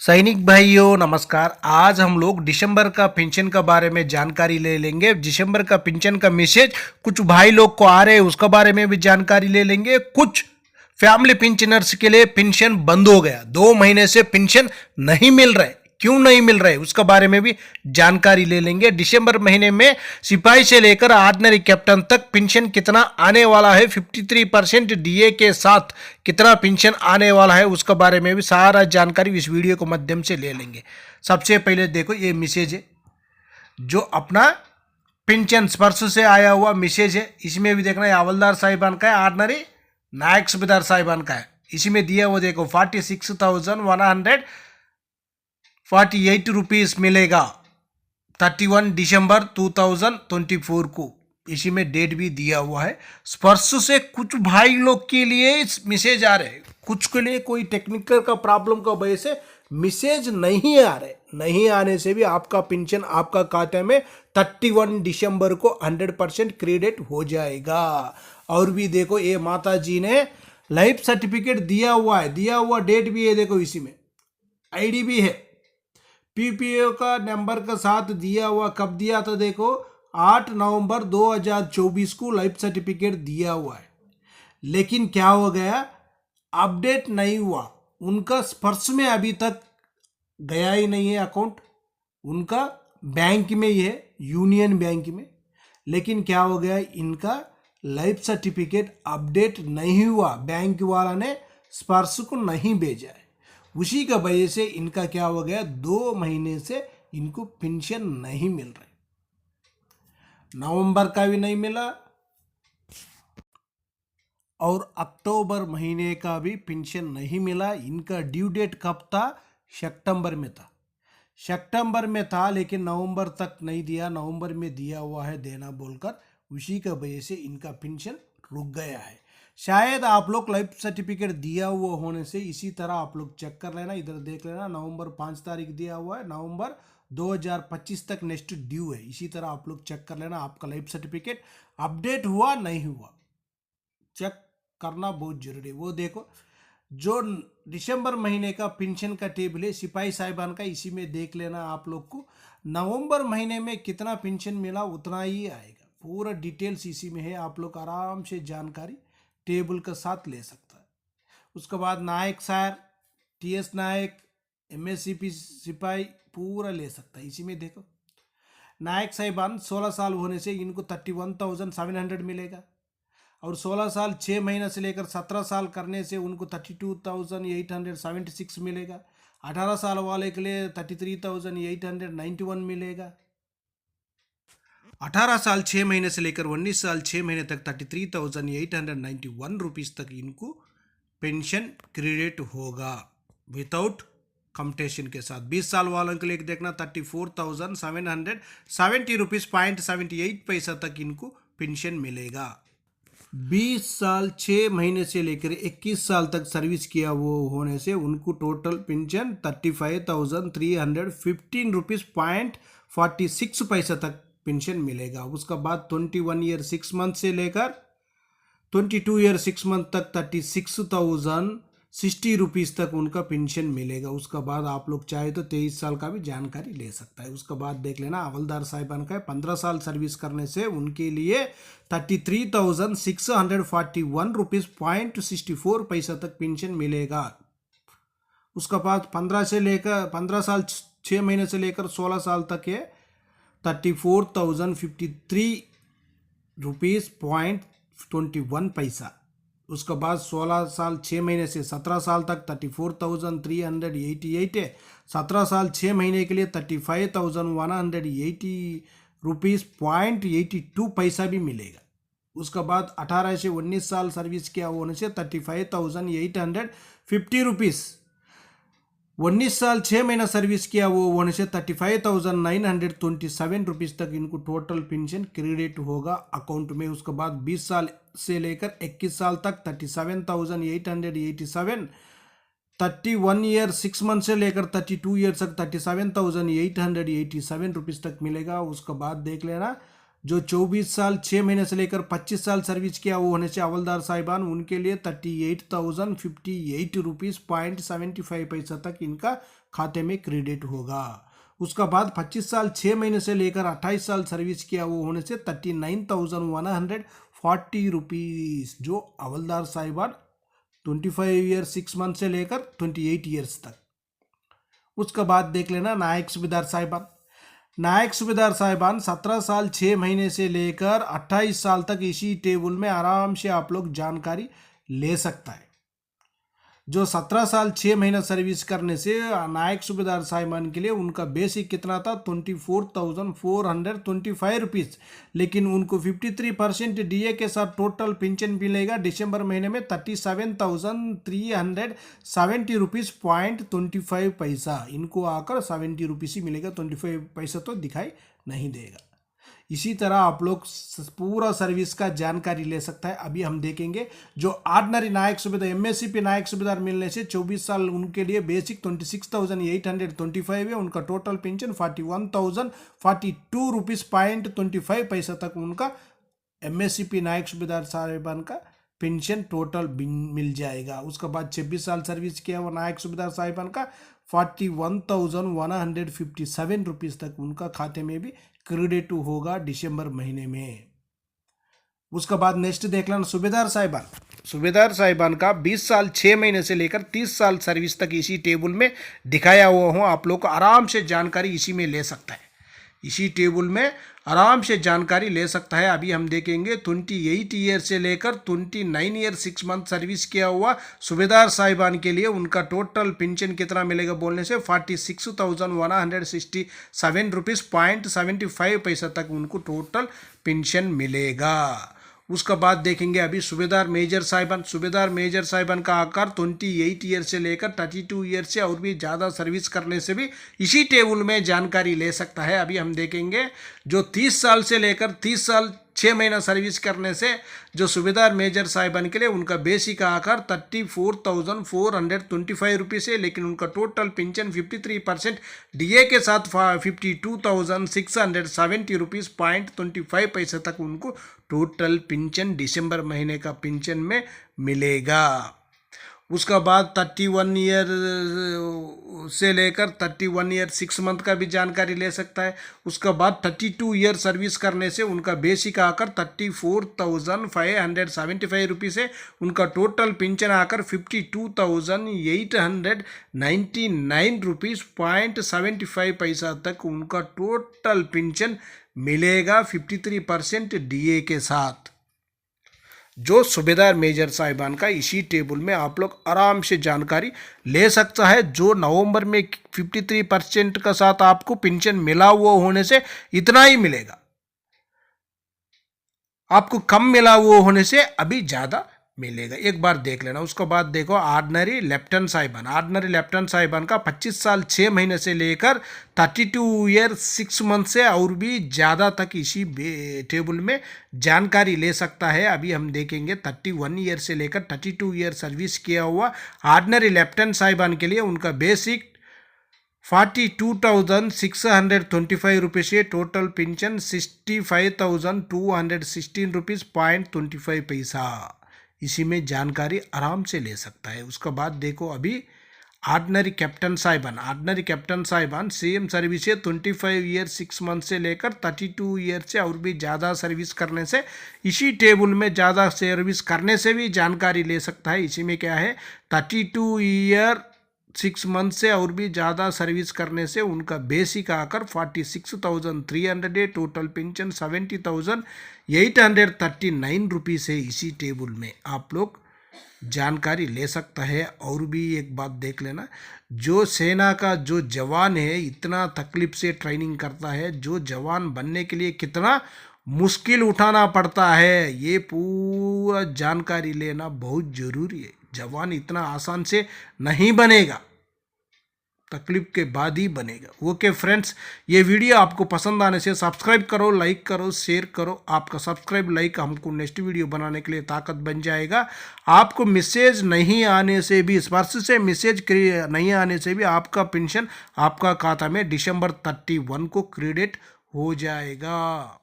सैनिक भाइयों नमस्कार। आज हम लोग दिसंबर का पेंशन का बारे में जानकारी ले लेंगे। दिसंबर का पेंशन का मैसेज कुछ भाई लोग को आ रहे हैं, उसका बारे में भी जानकारी ले लेंगे। कुछ फैमिली पेंशनर्स के लिए पेंशन बंद हो गया, 2 महीने से पेंशन नहीं मिल रहे, क्यों नहीं मिल रहे उसका बारे में भी जानकारी ले लेंगे। दिसंबर महीने में सिपाही से लेकर ऑर्डिनरी कैप्टन तक पेंशन कितना आने वाला है, 53% डीए के साथ कितना पेंशन आने वाला है उसका बारे में भी सारा जानकारी इस वीडियो के माध्यम से ले लेंगे। सबसे पहले देखो, ये मैसेज है जो अपना पेंशन स्पर्श से आया हुआ मैसेज है। इसमें भी देखना है हवलदार साहिबान का है, ऑर्डिनरी नायक सूबेदार साहिबान का है। इसी में दिया वो देखो 46,148 रुपीस मिलेगा 31 दिसंबर 2024 को। इसी में डेट भी दिया हुआ है। स्पर्श से कुछ भाई लोग के लिए मैसेज आ रहे हैं, कुछ के लिए कोई टेक्निकल का प्रॉब्लम का वजह से मैसेज नहीं आ रहे। नहीं आने से भी आपका पेंशन आपका खाते में 31 दिसंबर को 100% क्रेडिट हो जाएगा। और भी देखो, ये माता जी ने लाइफ सर्टिफिकेट दिया हुआ है, दिया हुआ डेट भी है, देखो इसी में आईडी भी है, पीपीओ का नंबर का साथ दिया हुआ। कब दिया था देखो, 8 नवंबर 2024 को लाइफ सर्टिफिकेट दिया हुआ है। लेकिन क्या हो गया, अपडेट नहीं हुआ। उनका स्पर्श में अभी तक गया ही नहीं है अकाउंट, उनका बैंक में ही है, यूनियन बैंक में। लेकिन क्या हो गया, इनका लाइफ सर्टिफिकेट अपडेट नहीं हुआ, बैंक वाला ने स्पर्श को नहीं भेजा है। उसी का वजह से इनका क्या हो गया, 2 महीने से इनको पेंशन नहीं मिल रही। नवंबर का भी नहीं मिला और अक्टूबर महीने का भी पेंशन नहीं मिला। इनका ड्यू डेट कब था, सितंबर में था, सितंबर में था, लेकिन नवंबर तक नहीं दिया। नवंबर में दिया हुआ है देना बोलकर, उसी का वजह से इनका पेंशन रुक गया है। शायद आप लोग लाइफ सर्टिफिकेट दिया हुआ होने से इसी तरह आप लोग चेक कर लेना, इधर देख लेना, नवंबर 5 तारीख दिया हुआ है, नवंबर 2025 तक नेक्स्ट ड्यू है। इसी तरह आप लोग चेक कर लेना आपका लाइफ सर्टिफिकेट अपडेट हुआ नहीं हुआ, चेक करना बहुत जरूरी है। वो देखो, जो दिसंबर महीने का पेंशन का टेबल है सिपाही साहिबान का, इसी में देख लेना आप लोग को नवंबर महीने में कितना पेंशन मिला उतना ही आएगा। पूरा डिटेल्स इसी में है, आप लोग आराम से जानकारी टेबल के साथ ले सकता है। उसके बाद नायक सर, टीएस नायक, एमएससीपी सिपाही पूरा ले सकता है। इसी में देखो, नायक साहिबान 16 साल होने से इनको 31,700 मिलेगा, और 16 साल 6 महीने से लेकर 17 साल करने से उनको 32,876 मिलेगा। 18 साल वाले के लिए 33,891 मिलेगा। 18 साल 6 महीने से लेकर 19 साल 6 महीने तक 33,891 रुपीज़ तक इनको पेंशन क्रेडिट होगा विदाउट कंपटीशन के साथ। 20 साल वालों के लिए देखना 34,770 रुपीज़ .78 तक इनको पेंशन मिलेगा। 20 साल 6 महीने से लेकर 21 साल तक सर्विस किया वो होने से उनको टोटल पेंशन 35,315 रुपीज़ .46 तक पेंशन मिलेगा। उसका बाद 21 ईयर 6 मंथ से लेकर 22 ईयर 6 मंथ तक 36,060 रुपीज़ तक उनका पेंशन मिलेगा। उसका बाद आप लोग चाहे तो 23 साल का भी जानकारी ले सकता है। उसका बाद देख लेना हवलदार साहिबान का 15 साल सर्विस करने से उनके लिए 33,641 रुपीज़ .64 तक पेंशन मिलेगा। उसका बाद 15 साल 6 महीने से लेकर 16 साल तक है 34,053 रुपीज़ .21। उसके बाद 16 साल 6 महीने से 17 साल तक 34,388 है। 17 साल 6 महीने के लिए 35,180 रुपीज़ .82 भी मिलेगा। उसके बाद 18 से 19 साल सर्विस किया होने से 35,850 रुपीज़। 19 साल 6 महीना सर्विस किया वो होने से 35,927 रुपीज़ तक इनको टोटल पेंशन क्रेडिट होगा अकाउंट में। उसके बाद 20 साल से लेकर 21 साल तक 37,887, 31 ईयर 6 मंथ से लेकर 32 ईयर तक 37,887 रुपीज़ तक मिलेगा। उसके बाद देख लेना जो 24 साल 6 महीने से लेकर 25 साल सर्विस किया वो होने से हवलदार साहिबान, उनके लिए 38,058 रुपीज़ .75 तक इनका खाते में क्रेडिट होगा। उसका बाद 25 साल 6 महीने से लेकर 28 साल सर्विस किया वो होने से 39,140 रुपीज़ जो हवलदार साहिबान 25 ईयर 6 मंथ से लेकर 28 ईयर्स तक। उसका बाद देख लेना नायक सूबेदार साहिबान। नायक सूबेदार साहिबान 17 साल 6 महीने से लेकर 28 साल तक इसी टेबल में आराम से आप लोग जानकारी ले सकता है। जो 17 साल 6 महीना सर्विस करने से नायक सूबेदार साहिबान के लिए उनका बेसिक कितना था 24,425 रुपीज़, लेकिन उनको 53% डीए के साथ टोटल पेंशन मिलेगा दिसंबर महीने में 37,370 रुपीज़ .25। इनको आकर 70 रुपीज़ ही मिलेगा, 25 पैसा तो दिखाई नहीं देगा। इसी तरह आप लोग पूरा सर्विस का जानकारी ले सकता है। अभी हम देखेंगे जो ऑर्डिनरी नायक सूबेदार एमएससीपी नायक सूबेदार मिलने से 24 साल उनके लिए बेसिक 26,825 है, उनका टोटल पेंशन 41,042 रुपीज़ .25 तक उनका एमएससीपी नायक सूबेदार साहिबान का पेंशन टोटल मिल जाएगा। उसके बाद 26 साल सर्विस किया वो नायक सूबेदार साहिबान का 41,157 रुपीज़ तक उनका खाते में भी क्रेडिट होगा दिसंबर महीने में। उसके बाद नेक्स्ट देख लेना सूबेदार साहिबान। सूबेदार साहिबान का 20 साल 6 महीने से लेकर 30 साल सर्विस तक इसी टेबल में दिखाया हुआ हो, आप लोग को आराम से जानकारी इसी में ले सकता है। इसी टेबल में आराम से जानकारी ले सकता है। अभी हम देखेंगे 28 ईयर से लेकर 29 ईयर 6 मंथ सर्विस किया हुआ सूबेदार साहिबान के लिए उनका टोटल पेंशन कितना मिलेगा बोलने से 46,167 रुपीज़ .75 तक उनको टोटल पेंशन मिलेगा। उसका बाद देखेंगे अभी सूबेदार मेजर साहिबान। सूबेदार मेजर साहिबान का आकार 28 ईयर से लेकर 32 ईयर से और भी ज़्यादा सर्विस करने से भी इसी टेबल में जानकारी ले सकता है। अभी हम देखेंगे जो 30 साल से लेकर 30 साल 6 महीना सर्विस करने से जो सूबेदार मेजर साहिबान के लिए उनका बेसिक आकार 34,425 रुपीज़ है, लेकिन उनका टोटल पेंशन 53% डीए के साथ 52,670 रुपीज़ .25 तक उनको टोटल पेंशन दिसंबर महीने का पेंशन में मिलेगा। उसका बाद 31 ईयर से लेकर 31 ईयर 6 मंथ का भी जानकारी ले सकता है। उसका बाद 32 ईयर सर्विस करने से उनका बेसिक आकर 34,575 रुपीज़ है, उनका टोटल पेंशन आकर 52,899 रुपीज़ .75 तक उनका टोटल पेंशन मिलेगा 53% डीए के साथ। जो सूबेदार मेजर साहिबान का इसी टेबल में आप लोग आराम से जानकारी ले सकता है। जो नवंबर में 53% का साथ आपको पेंशन मिला हुआ होने से इतना ही मिलेगा, आपको कम मिला हुआ होने से अभी ज़्यादा मिलेगा। एक बार देख लेना। उसके बाद देखो ऑर्डिनरी लेफ्टिनेंट साहिबान। ऑर्डिनरी लेफ्टिनेंट साहिबान का 25 साल 6 महीने से लेकर 32 ईयर 6 मंथ से और भी ज़्यादा तक इसी टेबल में जानकारी ले सकता है। अभी हम देखेंगे 31 ईयर से लेकर 32 ईयर सर्विस किया हुआ ऑर्डिनरी लेफ्टिनेंट साहिबान के लिए उनका बेसिक 42,625 रुपीज़ है, टोटल पेंशन 65,216 रुपीज़ .25। इसी में जानकारी आराम से ले सकता है। उसके बाद देखो अभी ऑर्डिनरी कैप्टन साहिबान। ऑर्डिनरी कैप्टन साहिबान सेम सर्विस है 25 ईयर 6 मंथ से लेकर 32 ईयर से और भी ज़्यादा सर्विस करने से इसी टेबल में ज़्यादा सर्विस करने से भी जानकारी ले सकता है। इसी में क्या है 32 ईयर 6 मंथ से और भी ज़्यादा सर्विस करने से उनका बेसिक आकर 46,300 है, टोटल पेंशन 70,839 रुपीज़ है। इसी टेबल में आप लोग जानकारी ले सकता है। और भी एक बात देख लेना, जो सेना का जो जवान है इतना तकलीफ से ट्रेनिंग करता है, जो जवान बनने के लिए कितना मुश्किल उठाना पड़ता है, ये पूरा जानकारी लेना बहुत ज़रूरी है। जवान इतना आसान से नहीं बनेगा, तकलीफ के बाद ही बनेगा। ओके फ्रेंड्स, ये वीडियो आपको पसंद आने से सब्सक्राइब करो, लाइक करो, शेयर करो। आपका सब्सक्राइब लाइक हमको नेक्स्ट वीडियो बनाने के लिए ताकत बन जाएगा। आपको मैसेज नहीं आने से भी, स्पर्श से मैसेज नहीं आने से भी आपका पेंशन आपका खाता में दिसंबर 31 को क्रेडिट हो जाएगा।